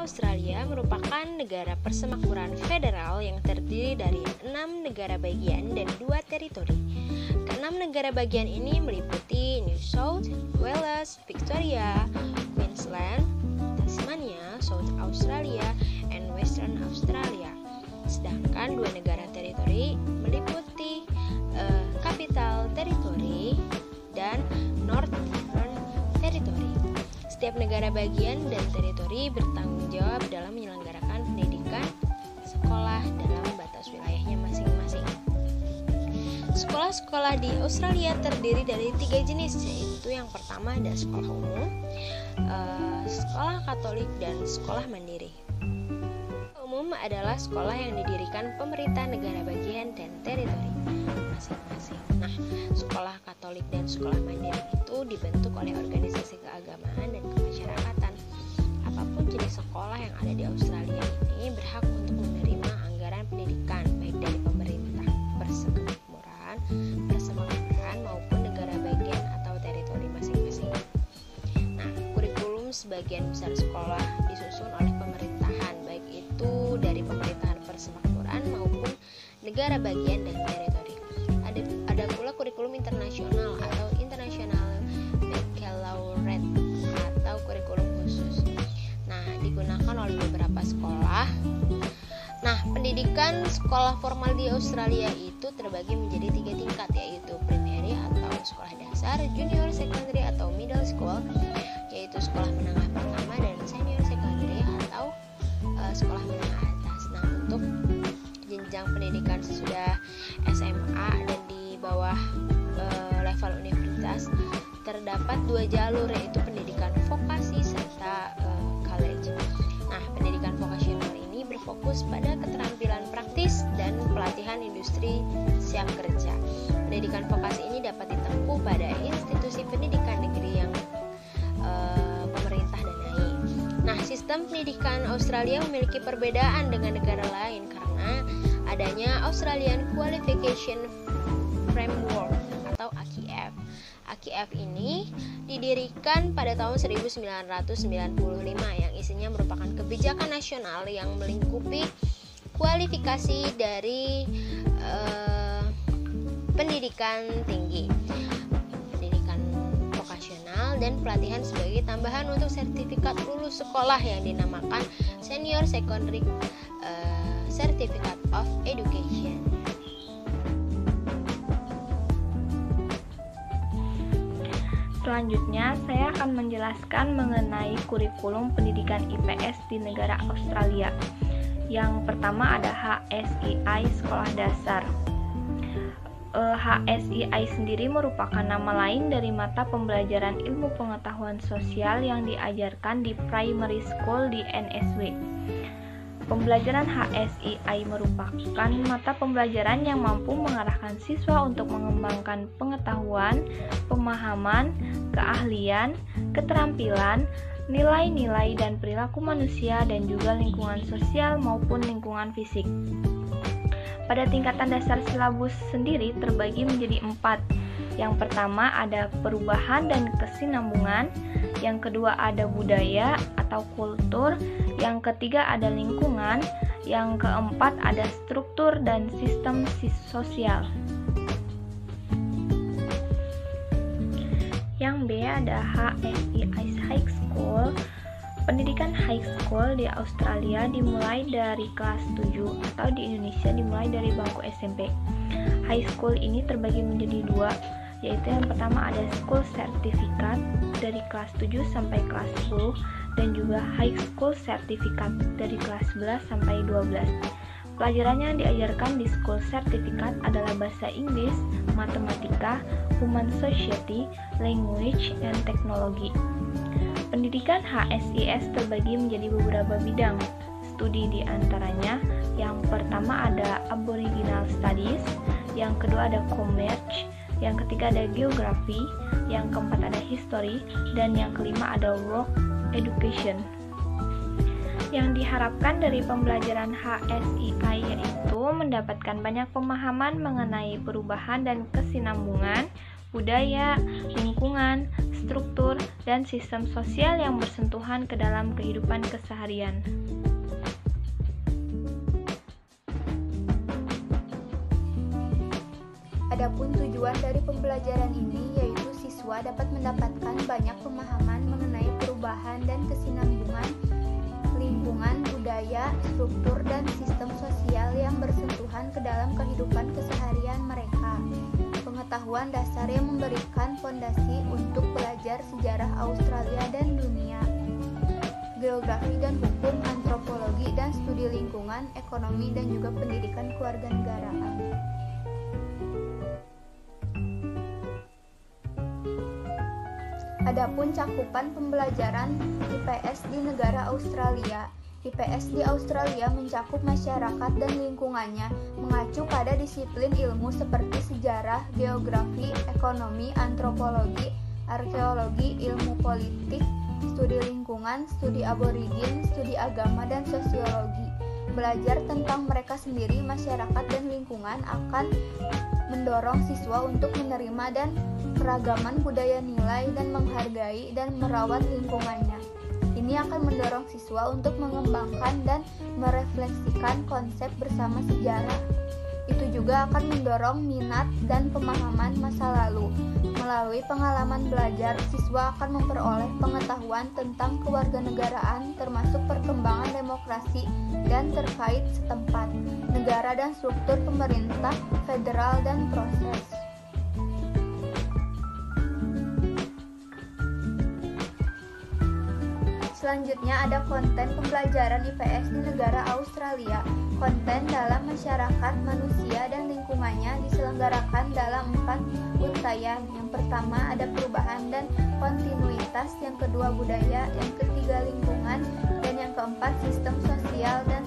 Australia merupakan negara persemakmuran federal yang terdiri dari 6 negara bagian dan 2 teritori. Keenam negara bagian ini meliputi New South Wales, Victoria, Queensland, Tasmania, South Australia, and Western Australia. Sedangkan 2 negara teritori meliputi Capital Territory dan Northern Territory. Setiap negara bagian dan teritori bertanggung jawab dalam menyelenggarakan pendidikan sekolah dalam batas wilayahnya masing-masing. Sekolah-sekolah di Australia terdiri dari 3 jenis, yaitu yang pertama ada sekolah umum, sekolah Katolik, dan sekolah mandiri. Umum adalah sekolah yang didirikan pemerintah negara bagian dan teritori masing-masing. Nah, sekolah Katolik dan sekolah mandiri itu dibentuk oleh organisasi keagamaan dan kemasyarakatan. Apapun jenis sekolah yang ada di Australia ini berhak untuk menerima anggaran pendidikan baik dari pemerintah persemakmuran maupun negara bagian atau teritori masing-masing. Nah, kurikulum sebagian besar sekolah disusun oleh pemerintahan, baik itu dari pemerintahan persemakmuran maupun negara bagian dan teritori. Ada pula kurikulum internasional atau International Baccalaureate atau kurikulum khusus. Nah, digunakan oleh beberapa sekolah. Nah, pendidikan sekolah formal di Australia itu terbagi menjadi 3 tingkat, yaitu primary atau sekolah dasar, junior secondary atau middle school, yaitu sekolah menengah pertama, dan senior secondary atau sekolah menengah atas. Nah, untuk jenjang pendidikan sesudah SMA dan di bawah level universitas terdapat 2 jalur, yaitu pendidikan vokasi serta college. Nah, pendidikan vokasional ini berfokus pada keterampilan praktis dan pelatihan industri siap kerja. Pendidikan vokasi ini dapat ditempuh pada institusi pendidikan negeri yang pemerintah danai. Nah, sistem pendidikan Australia memiliki perbedaan dengan negara lain karena adanya Australian Qualification Framework atau AQF. AQF ini didirikan pada tahun 1995 yang isinya merupakan kebijakan nasional yang melingkupi kualifikasi dari pendidikan tinggi, pendidikan vokasional, dan pelatihan sebagai tambahan untuk sertifikat lulus sekolah yang dinamakan Senior Secondary Certificate of Education. Selanjutnya, saya akan menjelaskan mengenai kurikulum pendidikan IPS di negara Australia. Yang pertama ada HSEI Sekolah Dasar. HSEI sendiri merupakan nama lain dari mata pembelajaran ilmu pengetahuan sosial yang diajarkan di primary school di NSW. Pembelajaran HSEI merupakan mata pembelajaran yang mampu mengarahkan siswa untuk mengembangkan pengetahuan, pemahaman, keahlian, keterampilan, nilai-nilai dan perilaku manusia, dan juga lingkungan sosial maupun lingkungan fisik. Pada tingkatan dasar silabus sendiri terbagi menjadi 4. Yang pertama ada perubahan dan kesinambungan, yang kedua ada budaya atau kultur, yang ketiga ada lingkungan, yang keempat ada struktur dan sistem sosial. Yang B ada HSEI High School. Pendidikan high school di Australia dimulai dari kelas 7 atau di Indonesia dimulai dari bangku SMP. High school ini terbagi menjadi 2, yaitu yang pertama ada school certificate dari kelas 7 sampai kelas 10 dan juga high school certificate dari kelas 11 sampai 12. Pelajaran yang diajarkan di school certificate adalah bahasa Inggris, matematika, human society, language, dan teknologi. Pendidikan HSIS terbagi menjadi beberapa bidang studi, di antaranya yang pertama ada Aboriginal Studies, yang kedua ada Commerce, yang ketiga ada Geografi, yang keempat ada History, dan yang kelima ada Work Education. Yang diharapkan dari pembelajaran HSEI yaitu mendapatkan banyak pemahaman mengenai perubahan dan kesinambungan, budaya, lingkungan, struktur, dan sistem sosial yang bersentuhan ke dalam kehidupan keseharian. Adapun tujuan dari pembelajaran ini yaitu siswa dapat mendapatkan banyak pemahaman mengenai perubahan dan kesinambungan lingkungan, budaya, struktur, dan sistem sosial yang bersentuhan ke dalam kehidupan keseharian mereka. Pengetahuan dasar yang memberikan fondasi untuk belajar sejarah Australia dan dunia, geografi dan hukum, antropologi dan studi lingkungan, ekonomi, dan juga pendidikan kewarganegaraan. Adapun cakupan pembelajaran IPS di negara Australia. IPS di Australia mencakup masyarakat dan lingkungannya, mengacu pada disiplin ilmu seperti sejarah, geografi, ekonomi, antropologi, arkeologi, ilmu politik, studi lingkungan, studi aborigin, studi agama, dan sosiologi. Belajar tentang mereka sendiri, masyarakat, dan lingkungan akan mendorong siswa untuk menerima dan keragaman budaya, nilai, dan menghargai dan merawat lingkungannya. Ini akan mendorong siswa untuk mengembangkan dan merefleksikan konsep bersama sejarah. Itu juga akan mendorong minat dan pemahaman masa lalu. Melalui pengalaman belajar, siswa akan memperoleh pengetahuan tentang kewarganegaraan termasuk perkembangan demokrasi dan terkait setempat, negara dan struktur pemerintah, federal, dan proses. Selanjutnya ada konten pembelajaran IPS di negara Australia. Konten dalam masyarakat, manusia, dan lingkungannya diselenggarakan dalam 4 untayan. Yang pertama ada perubahan dan kontinuitas, yang kedua budaya, yang ketiga lingkungan, dan yang keempat sistem sosial dan